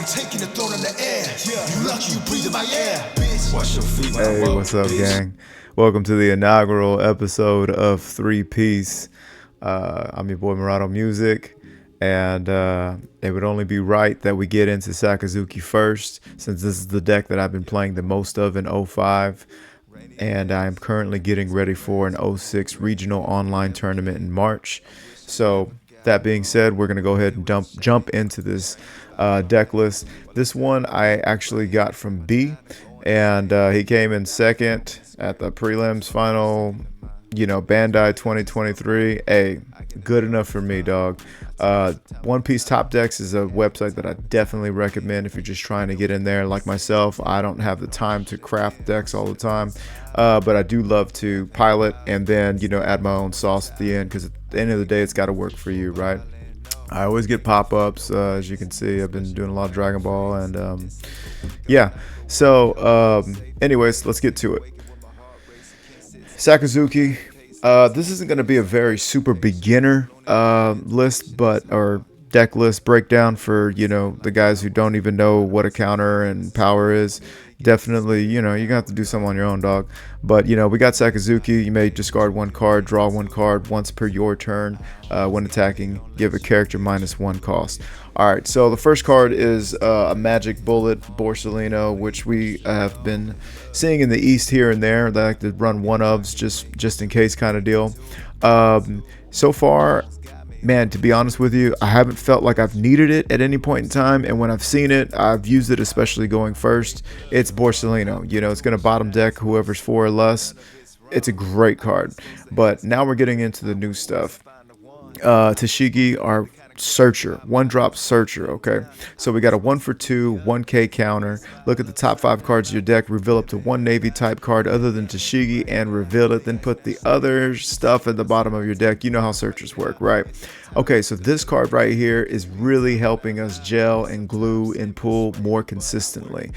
taking the throne in the air. You lucky you breathe in my air, bitch. Wash your feet. Hey, what's up, gang? Welcome to the inaugural episode of Three Piece. I'm your boy Murado Music, and it would only be right that we get into Sakazuki first, since this is the deck that I've been playing the most of in 05, and I'm currently getting ready for an 06 regional online tournament in March. So that being said, we're going to go ahead and jump into this deck list. This one I actually got from B, and he came in second at the prelims final, Bandai 2023. Hey, good enough for me, dog. One Piece Top Decks is a website that I definitely recommend if you're just trying to get in there. Like myself, I don't have the time to craft decks all the time, but I do love to pilot and then, add my own sauce at the end, because at the end of the day, it's got to work for you, right? I always get pop-ups. As you can see, I've been doing a lot of Dragon Ball, and yeah. So anyways, let's get to it. Sakazuki. This isn't going to be a very super beginner list, or deck list breakdown for, the guys who don't even know what a counter and power is. Definitely, you're going to have to do something on your own, dog. But, we got Sakazuki. You may discard one card, draw one card once per your turn. When attacking, give a character -1 cost. All right, so the first card is a Magic Bullet Borsalino, which we have been seeing in the East here and there. They like to run one-ofs just in case kind of deal. So far, man, to be honest with you, I haven't felt like I've needed it at any point in time, and when I've seen it, I've used it, especially going first. It's Borsalino. It's going to bottom deck whoever's 4 or less. It's a great card. But now we're getting into the new stuff. Tashigi, our searcher, 1-drop searcher. Okay, so we got a 1-for-2 1k counter. Look at the top 5 cards of your deck, reveal up to 1 navy type card other than Tashigi and reveal it, then put the other stuff at the bottom of your deck. You know how searchers work, right? Okay, so this card right here is really helping us gel and glue and pull more consistently.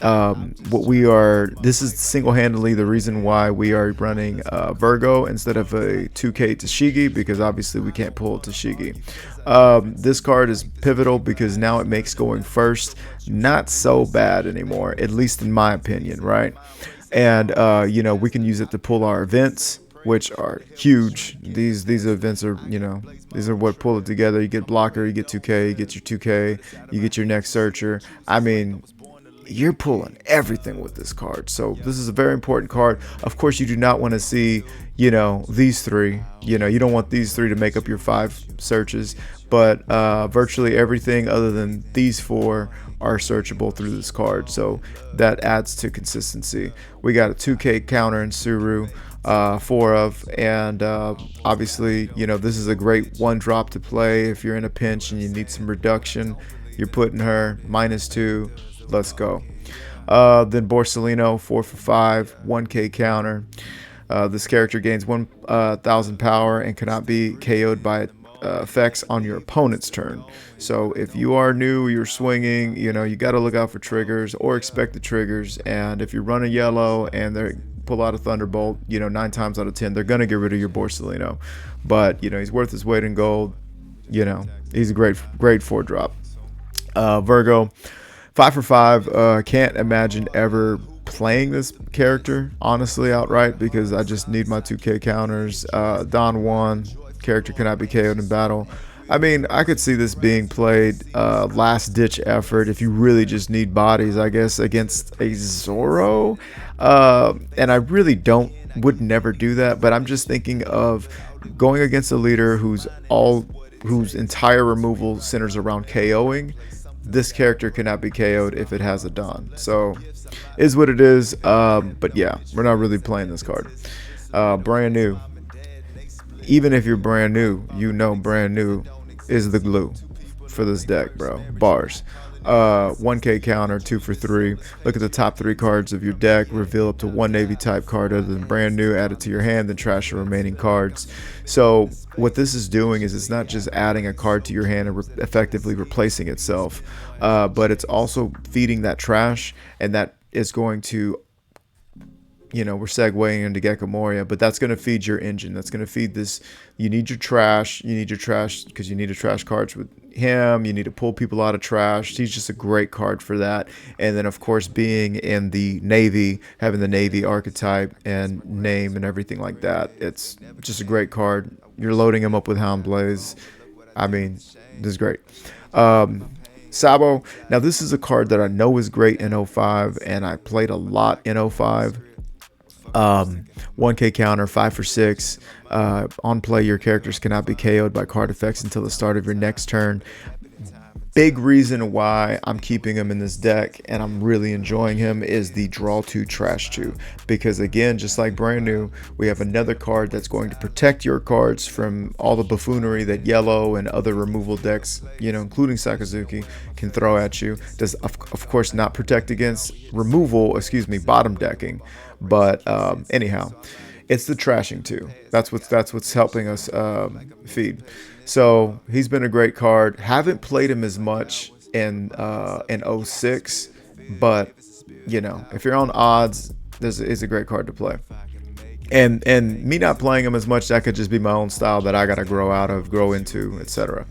This is single-handedly the reason why we are running Virgo instead of a 2k Tashigi, because obviously we can't pull Tashigi. This card is pivotal because now it makes going first not so bad anymore, at least in my opinion, right? And we can use it to pull our events, which are huge. These events are, these are what pull it together. You get blocker, you get 2k, you get your 2k, you get your next searcher. I mean, you're pulling everything with this card. So this is a very important card. Of course, you do not want to see, these three. You don't want these three to make up your 5 searches. But virtually everything other than these 4 are searchable through this card. So that adds to consistency. We got a 2k counter in Suru, 4 of, and obviously, this is a great 1-drop to play if you're in a pinch and you need some reduction. You're putting her -2. Let's go. Then Borsalino, 4-for-5, 1k counter. This character gains 1,000 power and cannot be KO'd by effects on your opponent's turn. So if you are new, you're swinging, you got to look out for triggers or expect the triggers. And if you're running yellow and they pull out a Thunderbolt, 9 times out of 10, they're going to get rid of your Borsalino. But, he's worth his weight in gold. He's a great 4-drop. Virgo. 5-for-5. Can't imagine ever playing this character, honestly, outright, because I just need my 2k counters. Don Juan, character cannot be KO'd in battle. I mean, I could see this being played last-ditch effort if you really just need bodies, I guess, against a Zoro. And I really would never do that, but I'm just thinking of going against a leader whose entire removal centers around KOing. This character cannot be KO'd if it has a Don. So, is what it is. But yeah, we're not really playing this card. Brand new. Even if you're brand new, brand new is the glue for this deck, bro. Bars. 1k counter, 2-for-3. Look at the top 3 cards of your deck. Reveal up to 1 navy type card other than brand new. Add it to your hand, then trash the remaining cards. So what this is doing is it's not just adding a card to your hand and effectively replacing itself, but it's also feeding that trash, and that is going to, we're segueing into Gecko Moria, but that's going to feed your engine. That's going to feed this. You need your trash because you need to trash cards with him. You need to pull people out of trash. He's just a great card for that. And then, of course, being in the Navy, having the Navy archetype and name and everything like that, it's just a great card. You're loading him up with Hound Blaze. I mean, this is great. Sabo. Now, this is a card that I know is great in 05, and I played a lot in 05. 1k counter, 5 for 6. On play, your characters cannot be KO'd by card effects until the start of your next turn. Big reason why I'm keeping him in this deck and I'm really enjoying him is the draw 2 trash 2, because again, just like brand new, we have another card that's going to protect your cards from all the buffoonery that yellow and other removal decks, you know, including Sakazuki, can throw at you. Does of course not protect against removal, bottom decking, but anyhow, it's the trashing too. That's what's helping us feed. So he's been a great card. Haven't played him as much in 06, but you know, if you're on odds, this is a great card to play. And me not playing him as much, that could just be my own style that I gotta grow into, etc.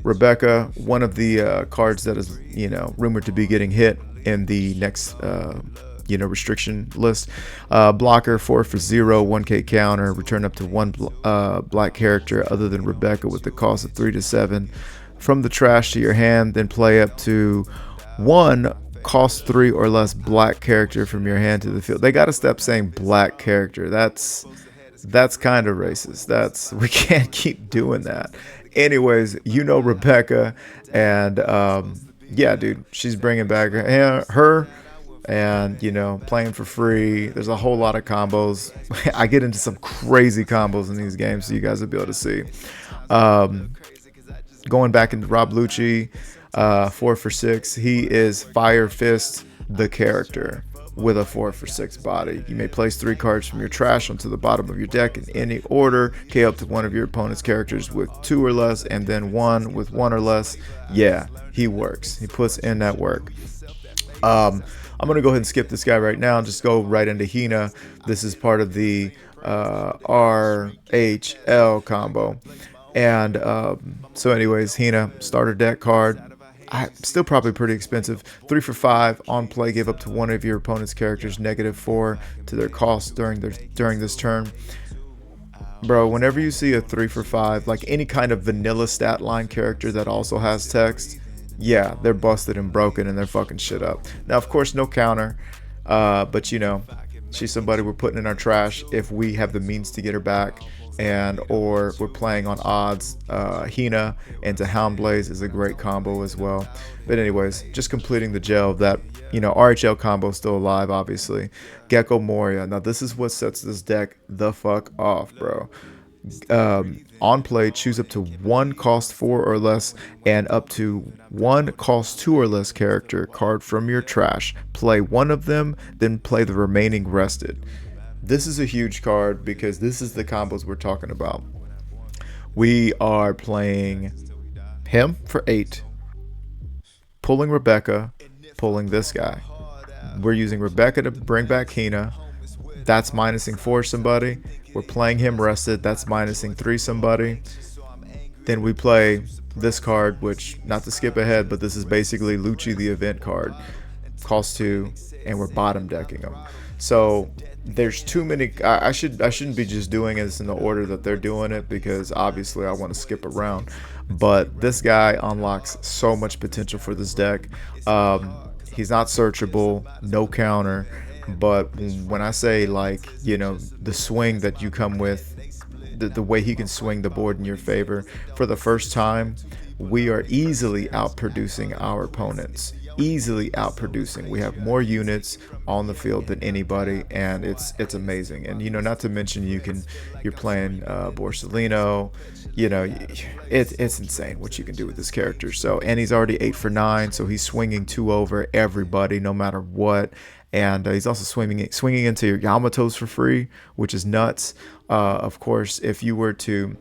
Rebecca, one of the cards that is, you know, rumored to be getting hit in the next restriction list. Blocker, 4 for 0, 1k counter, return up to one black character other than Rebecca with the cost of 3 to 7 from the trash to your hand, then play up to one cost 3 or less black character from your hand to the field. They gotta stop saying black character. That's kind of racist. We can't keep doing that. Anyways, you know Rebecca, and yeah, dude, she's bringing back her and, you know, playing for free. There's a whole lot of combos. I get into some crazy combos in these games, so you guys will be able to see. Going back into Rob Lucci, 4 for 6. He is Fire Fist, the character, with a 4 for 6 body. You may place 3 cards from your trash onto the bottom of your deck in any order. KO up to one of your opponent's characters with 2 or less, and then one with 1 or less. Yeah, he works. He puts in that work. I'm going to go ahead and skip this guy right now and just go right into Hina. This is part of the RHL combo. And so anyways, Hina, starter deck card. Still probably pretty expensive. 3 for 5 on play. Give up to one of your opponent's characters -4 to their cost during this turn. Bro, whenever you see a 3 for 5, like any kind of vanilla stat line character that also has text, yeah, they're busted and broken and they're fucking shit up. Now, of course, no counter, but you know, she's somebody we're putting in our trash if we have the means to get her back, and or we're playing on odds. Hina into Hound Blaze is a great combo as well. But anyways, just completing the gel of that, you know, RHL combo still alive, obviously. Gecko Moria. Now, this is what sets this deck the fuck off, bro. On play, choose up to one cost 4 or less and up to one cost 2 or less character card from your trash. Play one of them, then play the remaining rested. This is a huge card because this is the combos we're talking about. We are playing him for 8, pulling Rebecca, pulling this guy. We're using Rebecca to bring back Hina. That's minusing 4 somebody. We're playing him rested. That's minusing 3 somebody. Then we play this card, which, not to skip ahead, but this is basically Lucci the event card. Cost 2, and we're bottom decking them. So there's too many. I shouldn't be just doing this in the order that they're doing it, because obviously I want to skip around. But this guy unlocks so much potential for this deck. He's not searchable, no counter. But when I say, like, you know, the swing that you come with, the way he can swing the board in your favor, for the first time, we are easily outproducing our opponents. Easily outproducing. We have more units on the field than anybody, and it's amazing. And, you know, not to mention you're playing Borsellino. You know, it's insane what you can do with this character. So, and he's already 8 for 9, so he's swinging 2 over everybody no matter what. And he's also swinging into your Yamatos for free, which is nuts. Of course, if you were to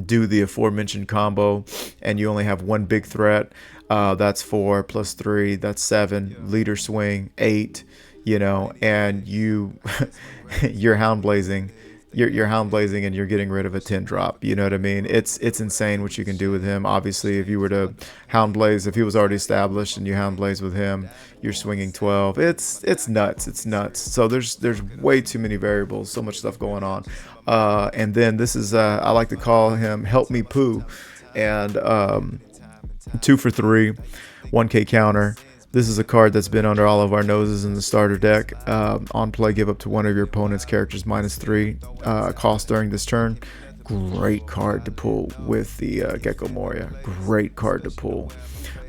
do the aforementioned combo and you only have one big threat, that's 4 plus 3, that's 7. Leader swing 8, you know, and you're Hound Blazing. you're hound blazing and you're getting rid of a 10 drop. You know what I mean? It's insane what you can do with him. Obviously, if you were to hound blaze, if he was already established and you hound blaze with him, you're swinging 12. It's nuts. It's nuts. So there's way too many variables, so much stuff going on. And then this is I like to call him Help Me Poo, and 2 for 3, 1K counter. This is a card that's been under all of our noses in the starter deck. On play, give up to one of your opponent's characters -3 cost during this turn. Great card to pull with the Gecko Moria. Great card to pull.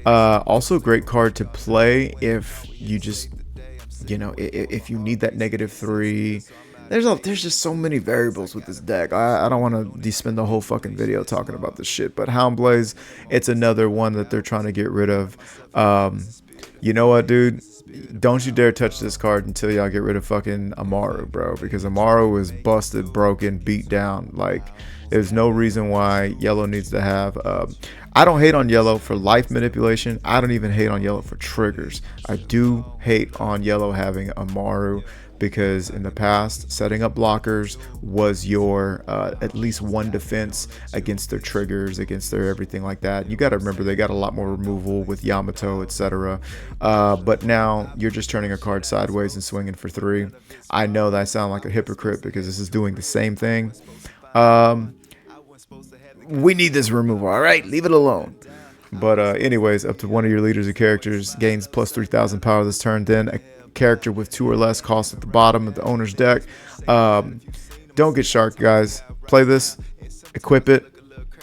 Also, great card to play if you just, you know, if you need that -3. There's just so many variables with this deck. I don't want to spend the whole fucking video talking about this shit. But Houndblaze, it's another one that they're trying to get rid of. You know what, dude? Don't you dare touch this card until y'all get rid of fucking Amaru, bro. Because Amaru is busted, broken, beat down. Like, there's no reason why yellow needs to have... I don't hate on yellow for life manipulation. I don't even hate on yellow for triggers. I do hate on yellow having Amaru, because in the past, setting up blockers was your at least one defense against their triggers, against their everything like that. You got to remember, they got a lot more removal with Yamato, etc. But now you're just turning a card sideways and swinging for 3. I know that I sound like a hypocrite because this is doing the same thing. We need this removal, all right? Leave it alone. But anyways, up to one of your leaders or characters gains plus 3,000 power this turn. Then a character with 2 or less costs at the bottom of the owner's deck. Don't get shark, guys. Play this, equip it,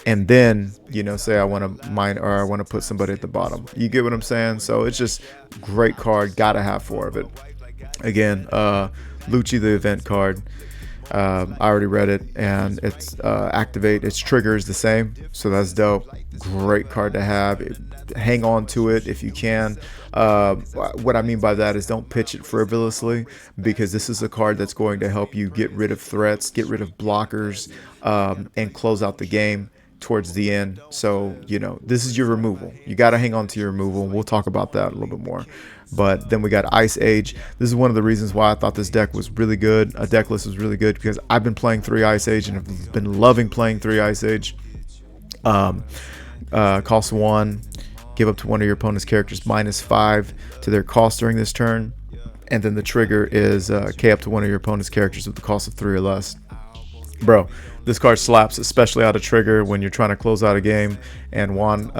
and then, you know, say I want to mine, or I want to put somebody at the bottom. You get what I'm saying? So it's just great card. Gotta have 4 of it. Again, Lucci, the event card. I already read it, and it's activate. Its trigger is the same, so that's dope. Great card to have. Hang on to it if you can. What I mean by that is don't pitch it frivolously, because this is a card that's going to help you get rid of threats, get rid of blockers, and close out the game towards the end. So, you know, this is your removal. You got to hang on to your removal. We'll talk about that a little bit more. But then we got Ice Age. This is one of the reasons why I thought this deck was really good. A deck list was really good, because I've been playing 3 Ice Age and have been loving playing 3 Ice Age. Cost 1. Give up to one of your opponent's characters -5 to their cost during this turn. And then the trigger is K up to one of your opponent's characters with the cost of 3 or less. Bro, this card slaps, especially out of trigger when you're trying to close out a game and Juan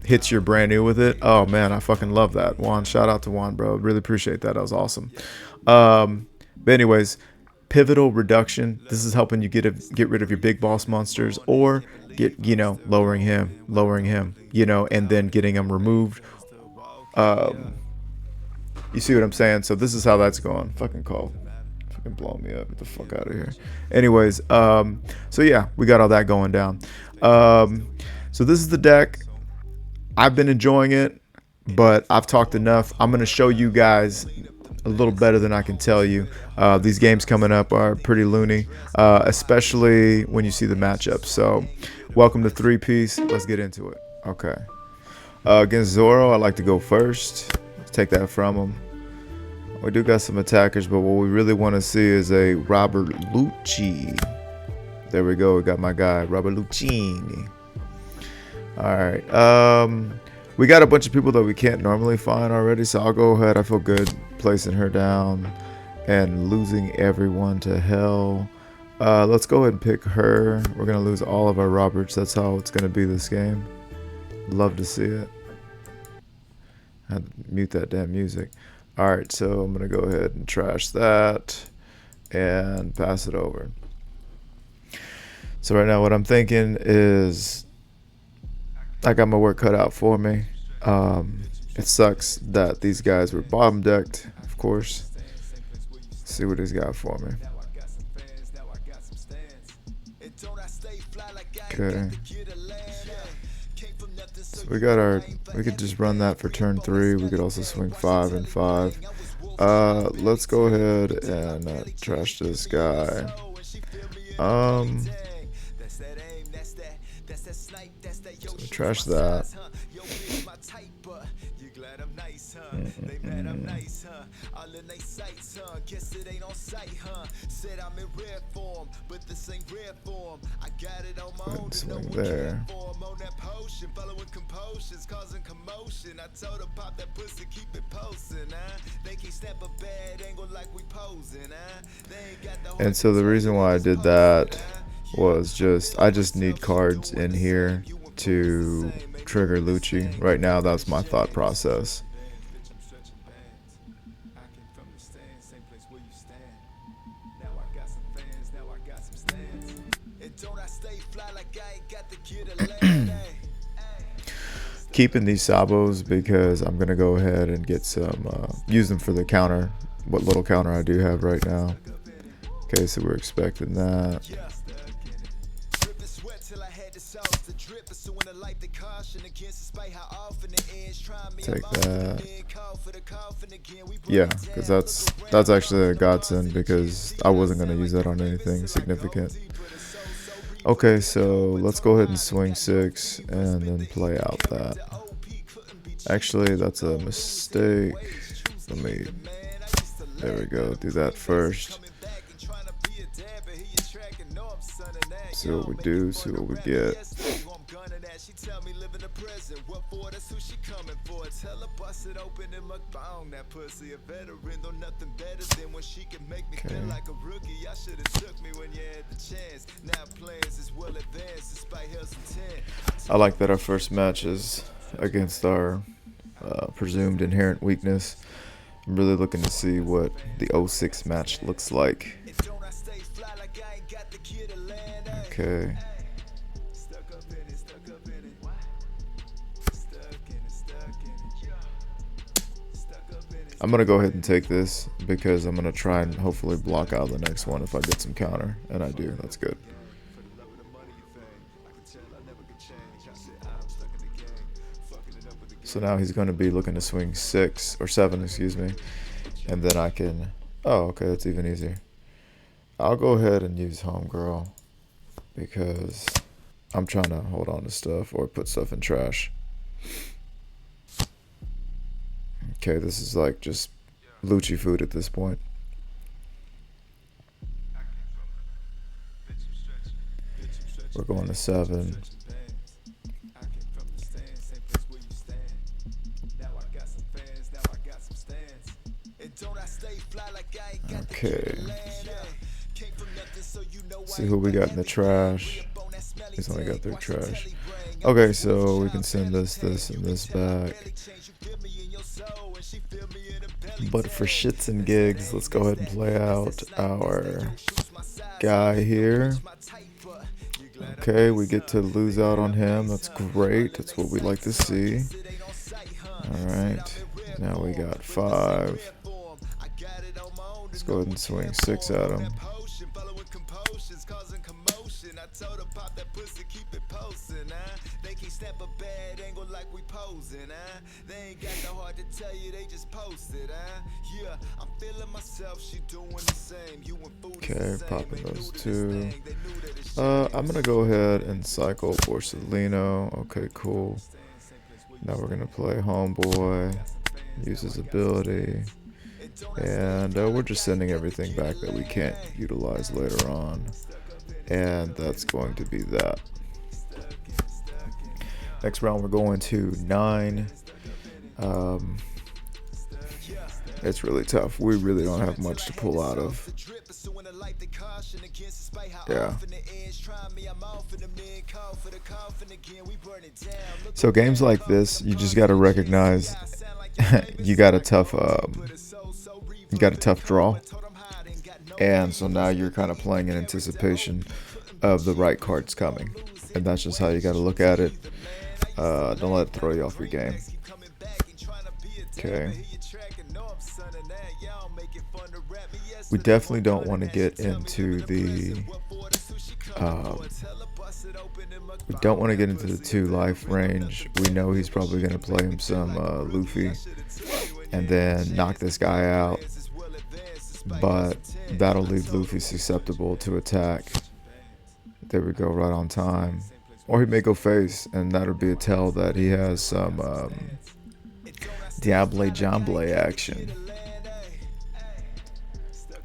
hits your brand new with it. Oh man, I fucking love that. Juan, shout out to Juan, bro. Really appreciate that. That was awesome. But anyways, pivotal reduction. This is helping you get rid of your big boss monsters, or get, you know, lowering him, you know, and then getting him removed. You see what I'm saying? So this is how that's going. Fucking cold. Blow me up. Get the fuck out of here. Anyways, so yeah, we got all that going down. So this is the deck. I've been enjoying it, but I've talked enough. I'm gonna show you guys a little better than I can tell you. These games coming up are pretty loony, especially when you see the matchups. So welcome to 3-piece. Let's get into it. Okay, against Zoro, I like to go first. Let's take that from him. We do got some attackers, but what we really want to see is a Robert Lucci. There we go. We got my guy, Robert Lucchini. All right. We got a bunch of people that we can't normally find already, so I'll go ahead. I feel good placing her down and losing everyone to hell. Let's go ahead and pick her. We're going to lose all of our Roberts. That's how it's going to be this game. Love to see it. I had to mute that damn music. Alright, so I'm going to go ahead and trash that and pass it over. So right now what I'm thinking is I got my work cut out for me. It sucks that these guys were bottom decked, of course. Let's see what he's got for me. Okay. So we got our, we could just run that for turn 3. We could also swing 5 and 5. Let's go ahead and trash this guy. So trash that. nice, huh? They mad I'm nice, huh? All in they sights, huh? Guess it ain't on sight, huh? Said I'm in rare form, but this ain't rare form. I got it on my own, to no Swing one care there. for. I'm on that potion, following compotions, causing commotion. I told her pop that pussy, keep it posting, huh? They can't snap a bad angle like we posing, huh? They ain't got the heart. And so the reason why I did that was just I just need cards in here to trigger Lucci. Right now, that's my thought process. Keeping these sabos because I'm gonna go ahead and get some use them for the counter, what little counter I do have right now. Okay, so we're expecting that. Take that. Yeah, because that's actually a godsend because I wasn't gonna use that on anything significant. Okay, so let's go ahead and swing 6 and then play out that. Actually, that's a mistake. Let me, there we go, do that first. See what we do, see what we get. Okay. I like that our first match is against our presumed inherent weakness. I'm really looking to see what the 06 match looks like. Okay. I'm going to go ahead and take this because I'm going to try and hopefully block out the next one if I get some counter. And I do. That's good. So now he's going to be looking to swing 6 or 7, excuse me. And then I can... Oh, okay. That's even easier. I'll go ahead and use Homegirl because I'm trying to hold on to stuff or put stuff in trash. Okay, this is like just Lucci food at this point. We're going to 7. Okay. See who we got in the trash. He's only got 3 trash. Okay, so we can send this, and this back. But for shits and gigs, let's go ahead and play out our guy here. Okay, we get to lose out on him. That's great. That's what we like to see. Alright, now we got 5. Let's go ahead and swing 6 at him. Okay, popping those 2. I'm gonna go ahead and cycle Borsellino. Okay, cool. Now we're gonna play Homeboy, use his ability, and we're just sending everything back that we can't utilize later on, and that's going to be that. Next round we're going to 9. It's really tough. We really don't have much to pull out of. Yeah. So games like this, you just got to recognize you got a tough draw, and so now you're kind of playing in anticipation of the right cards coming, and that's just how you got to look at it. Don't let it throw you off your game. Okay. We definitely don't want to get into the we don't want to get into the 2 life range. We know he's probably going to play him some Luffy and then knock this guy out, but that'll leave Luffy susceptible to attack. There we go, right on time. Or he may go face, and that'll be a tell that he has some Diable Jamble action.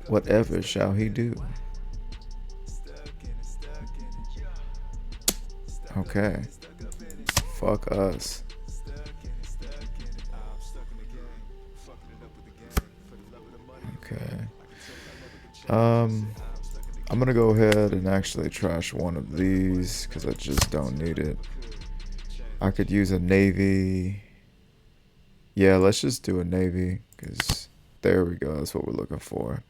Whatever shall he do? Okay. Fuck us. Okay. I'm gonna go ahead and actually trash one of these because I just don't need it. I could use a navy. Yeah, let's just do a navy because there we go. That's what we're looking for.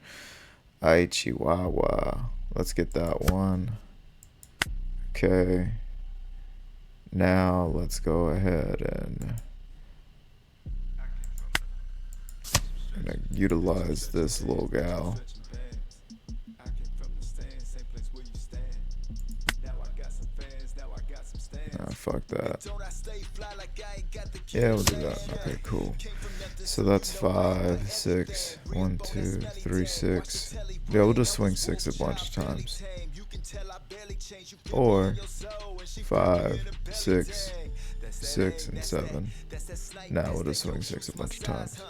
Ai Chihuahua. Let's get that one. Okay. Now let's go ahead and utilize this little gal. Nah, fuck that. Yeah, we'll do that. Okay, cool. So that's 5, 6, 1, 2, 3, 6. Yeah, we'll just swing 6 a bunch of times. Or 5, 6, 6, and 7. Now we'll just swing 6 a bunch of times.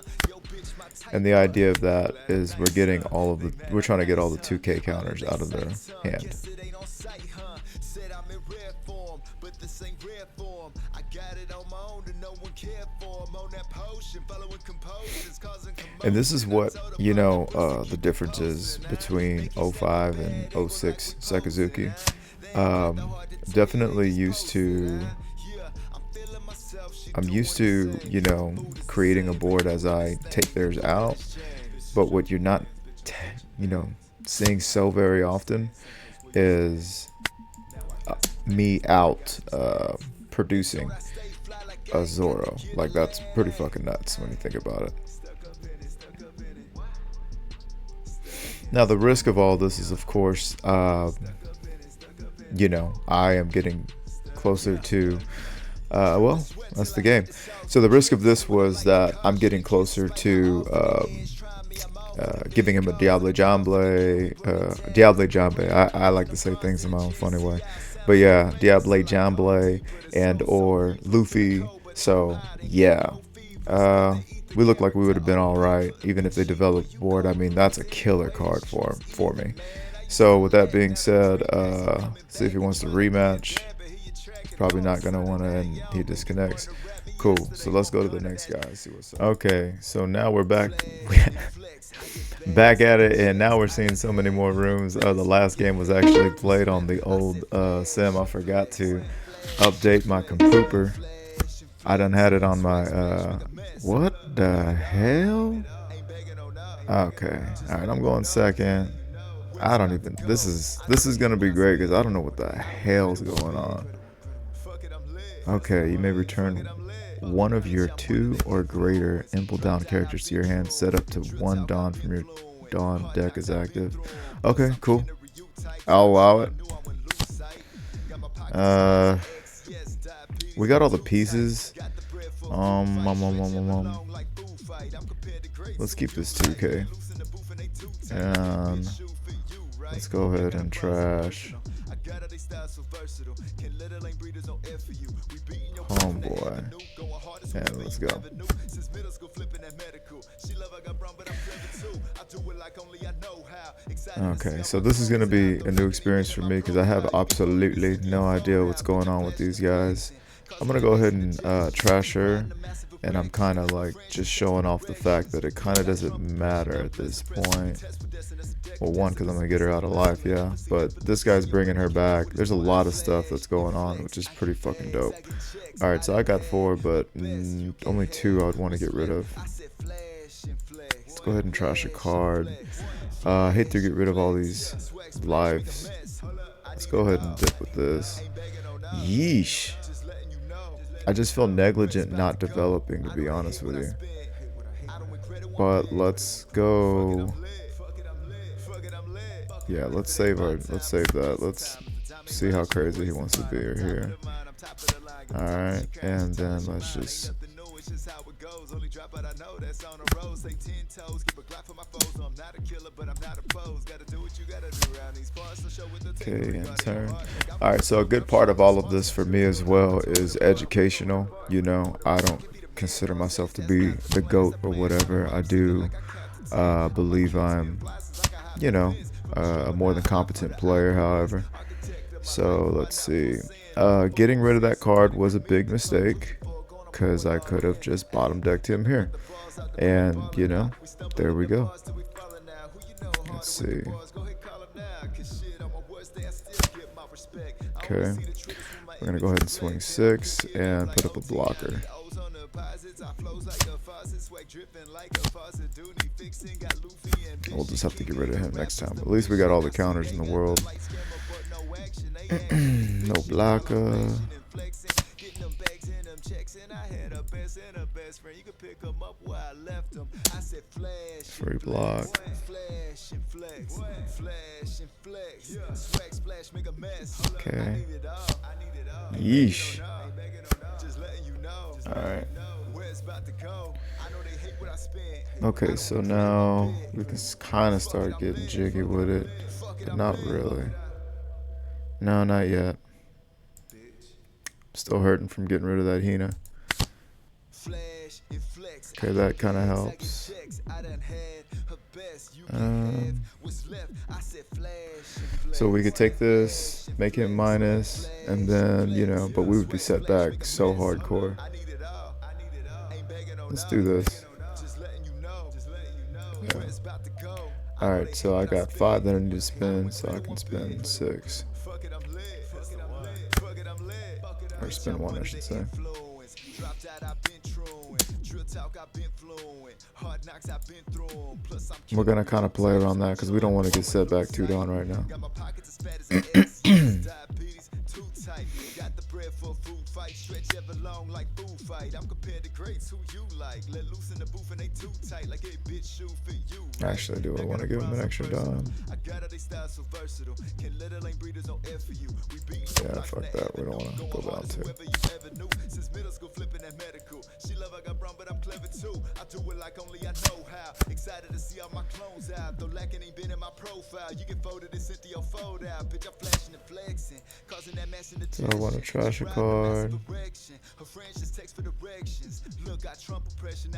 And the idea of that is we're trying to get all the 2K counters out of their hand. And this is what, you know, the difference is between 05 and 06 Sakazuki. Definitely I'm used to, you know, creating a board as I take theirs out. But what you're not, you know, seeing so very often is me out producing a Zoro. Like, that's pretty fucking nuts when you think about it. Now, the risk of all this is, of course, you know, I am getting closer to, well, that's the game. So the risk of this was that I'm getting closer to giving him a Diable Jamble. Diable Jambe. I like to say things in my own funny way. But yeah, Diable Jamble and or Luffy. So yeah, we look like we would have been all right, even if they developed board. I mean, that's a killer card for me. So with that being said, see if he wants to rematch. He's probably not gonna want to, and he disconnects. Cool. So let's go to the next guy. See what's up. Okay, so now we're back. Back at it, and now we're seeing so many more rooms. The last game was actually played on the old sim. I forgot to update my computer. I done had it on my what the hell? Okay, all right, I'm going second. I don't even, this is gonna be great because I don't know what the hell's going on. Okay, you may return one of your 2 or greater Impel Down characters to your hand, set up to 1 Dawn from your Dawn deck is active. Okay, cool. I'll allow it. We got all the pieces. Let's keep this 2K. And let's go ahead and trash Homeboy. And let's go. Okay, so this is going to be a new experience for me because I have absolutely no idea what's going on with these guys. I'm going to go ahead and trash her. And I'm kind of like just showing off the fact that it kind of doesn't matter at this point. Well, one, because I'm going to get her out of life, yeah. But this guy's bringing her back. There's a lot of stuff that's going on, which is pretty fucking dope. Alright, so I got 4, but only 2 I would want to get rid of. Let's go ahead and trash a card. I hate to get rid of all these lives. Let's go ahead and dip with this. Yeesh. I just feel negligent not developing, to be honest with you. But let's go. Yeah, let's save that. Let's see how crazy he wants to be here. Alright, and then let's just. Okay, and turn. Alright, so a good part of all of this for me as well is educational. You know, I don't consider myself to be the GOAT or whatever. I do believe I'm, you know, a more than competent player, however. So let's see. Getting rid of that card was a big mistake because I could have just bottom decked him here. And, you know, there we go. Let's see. Okay. We're going to go ahead and swing 6 and put up a blocker. We'll just have to get rid of him next time. But at least we got all the counters in the world. No blocker. Free block. Okay. Yeesh. Alright. Okay, so now we can kind of start getting jiggy with it, but not really. No, not yet. Still hurting from getting rid of that Hina. Okay, that kind of helps. So we could take this, make it minus, and then, you know, but we would be set back so hardcore. Let's do this. Yeah. Alright, so I got 5 that I need to spin, so I can spin 6. Or spin 1, I should say. We're gonna kind of play around that because we don't want to get set back too down right now. Actually, do I want to give him an extra dime? Yeah, fuck that. We don't want to go down to. So I want to trash a card.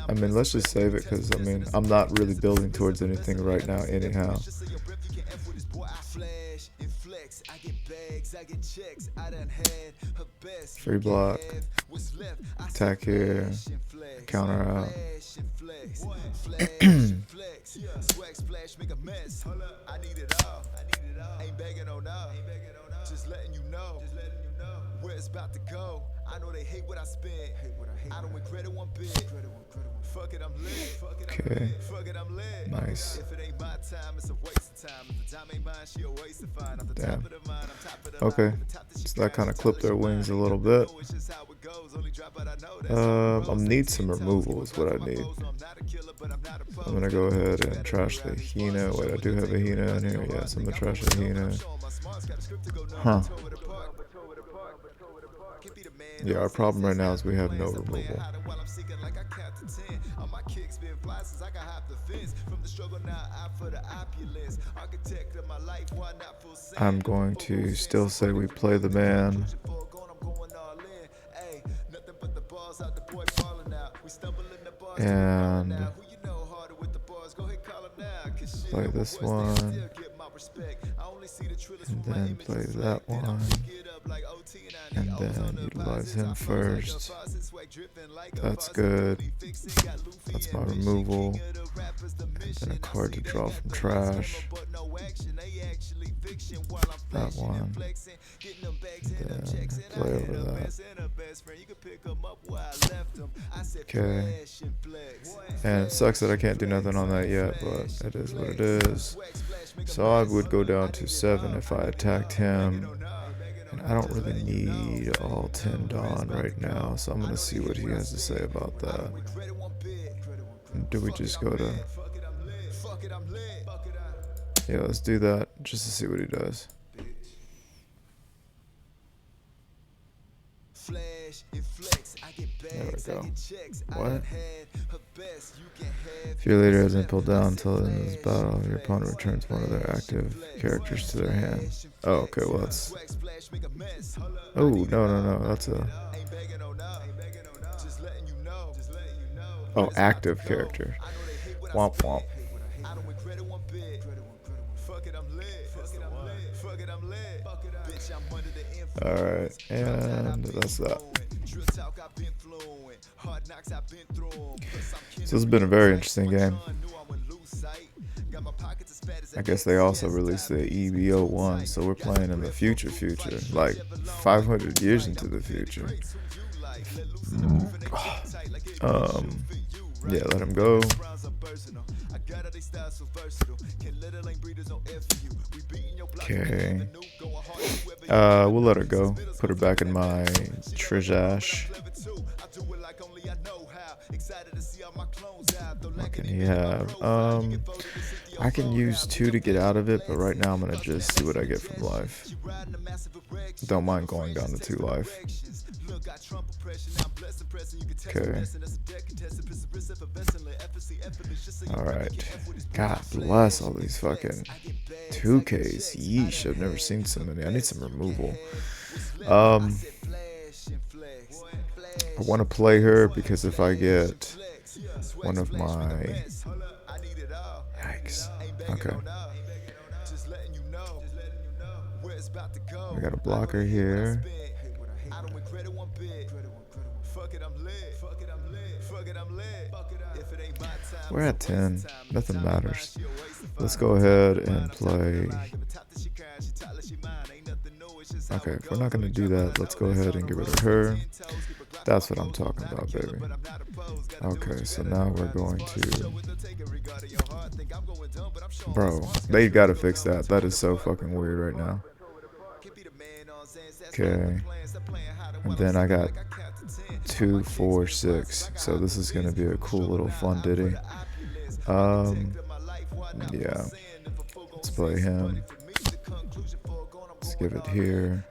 I mean, let's just save it because, I mean, I'm not really building towards anything right now anyhow. Free block. Attack here. Counter out. Just letting you know where it's about to go. I know they hate what I spend. I don't regret it one bit. Fuck it, I'm lit. Okay. Nice. Damn. Okay. So that kind of clipped their wings a little bit. I need some removal is what I need. So I'm gonna go ahead and trash the Hina. Wait, I do have a Hina in here. Yes, I'm gonna trash the Hina. Huh. Yeah, our problem right now is we have no removal. I'm going to still say we play the man. And play this one. And then play that one. And then utilize him first. That's good. That's my removal. And then a card to draw from trash. That one. And then play over that. Okay. And it sucks that I can't do nothing on that yet, but it is what it is. So I would go down to 7 if I attacked him. And I don't really need all 10 Dawn right now, so I'm going to see what he has to say about that. Do we just go to... Yeah, let's do that, just to see what he does. There we go. What? If your leader hasn't pulled down until the end of this battle, your opponent returns one of their active characters to their hand. Oh, okay, well that's... Oh, no, that's a... Oh, active character. Womp womp. I don't regret it one bit. Fuck it, I'm lit. Fuck it, I'm lit. Bitch, I'm under the influence. Alright, and that's that. Drill talk, I've been fluent. Hard knocks, I've been through 'em. Plus, I'm So this has been a very interesting game. knew I wouldn't lose sight. Got my pockets as fat as I guess they also released the EBO1, so we're playing in the future, like 500 years into the future. Yeah, let him go. Okay. We'll let her go. Put her back in my treasure. What can he have? I can use 2 to get out of it, but right now I'm gonna just see what I get from life. Don't mind going down to 2 life. Okay. Alright. God bless all these fucking 2Ks. Yeesh, I've never seen so many. I need some removal. I want to play her because if I get one of my... Yikes. Okay. We got a blocker here. We're at 10. Nothing matters. Let's go ahead and play. Okay, if we're not going to do that, let's go ahead and get rid of her. That's what I'm talking about, baby. Okay, so now we're going to... Bro, they gotta fix that. That is so fucking weird right now. Okay. And then I got 2, 4, 6. So this is gonna be a cool little fun ditty. Yeah. Let's play him. Let's give it here.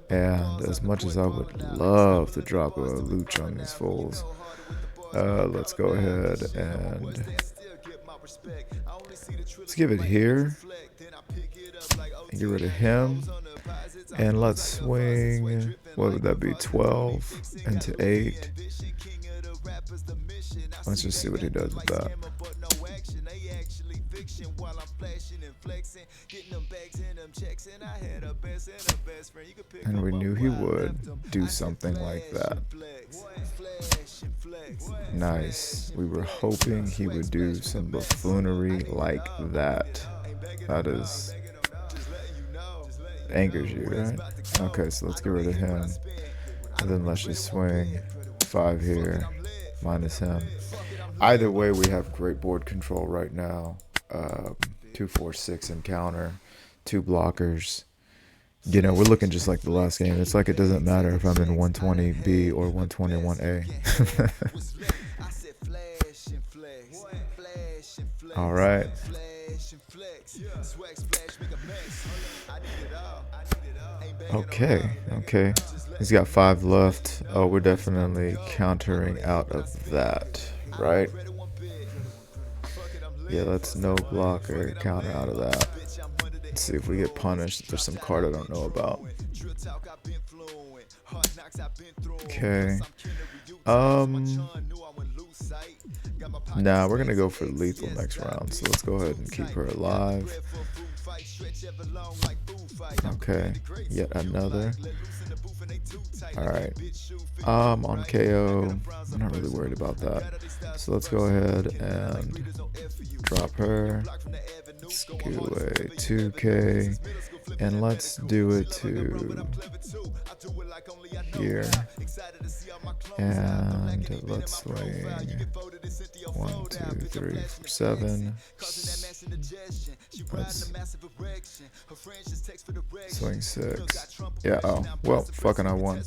And as much as I would love to drop a Luch on these fools, let's go ahead and let's give it here and get rid of him. And let's swing, what would that be, 12 into 8. Let's just see what he does with that. And we knew he would do something like that. Nice. We were hoping he would do some buffoonery like that. That is... angers you, right? Okay, so let's get rid of him. And then let's just swing 5 here, minus him. Either way, we have great board control right now. 2, 4, 6 encounter, 2 blockers. You know, we're looking just like the last game. It's like it doesn't matter if I'm in 120B or 121A. All right. Okay. He's got 5 left. Oh, we're definitely countering out of that, right? Yeah, that's no blocker. Counter out of that. Let's see if we get punished. There's some card I don't know about. Okay. Nah, we're gonna go for lethal next round. So let's go ahead and keep her alive. Okay, yet another. Alright. On KO, I'm not really worried about that. So let's go ahead and drop her. Let's do a 2K. And let's do it to here. And let's swing 1, 2, 3, 4, 7. Let's swing 6. Yeah, oh, well, fucking I won.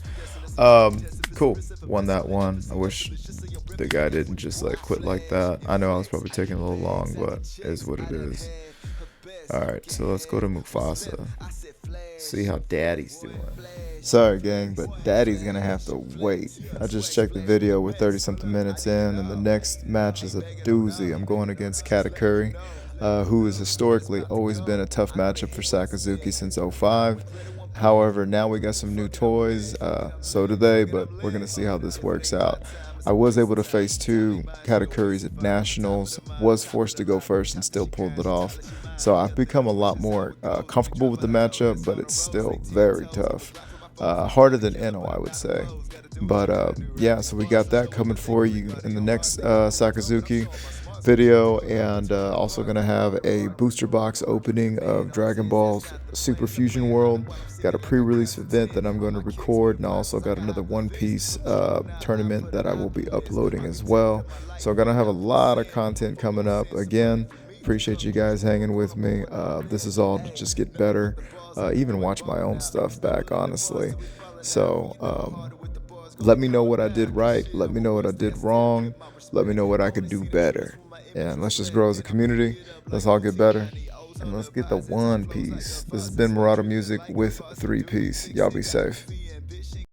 Cool, won that one. I wish the guy didn't just like quit like that. I know I was probably taking a little long, but it is what it is. Alright, so let's go to Mufasa. See how Daddy's doing. Sorry, gang, but Daddy's gonna have to wait. I just checked the video. We're 30-something minutes in, and the next match is a doozy. I'm going against Katakuri, who has historically always been a tough matchup for Sakazuki since 05. However, now we got some new toys. So do they, but we're gonna see how this works out. I was able to face 2 Katakuris at Nationals, was forced to go first and still pulled it off. So I've become a lot more comfortable with the matchup, but it's still very tough. Harder than Eno, I would say. But yeah, so we got that coming for you in the next Sakazuki video, and also gonna have a booster box opening of Dragon Ball Super Fusion World. Got a pre-release event that I'm going to record, and I also got another One Piece tournament that I will be uploading as well. So I'm gonna have a lot of content coming up. Again, appreciate you guys hanging with me. This is all to just get better. Even watch my own stuff back, honestly. So let me know what I did right. Let me know what I did wrong. Let me know what I could do better. And let's just grow as a community. Let's all get better. And let's get the One Piece. This has been Marauder Music with 3 Piece. Y'all be safe.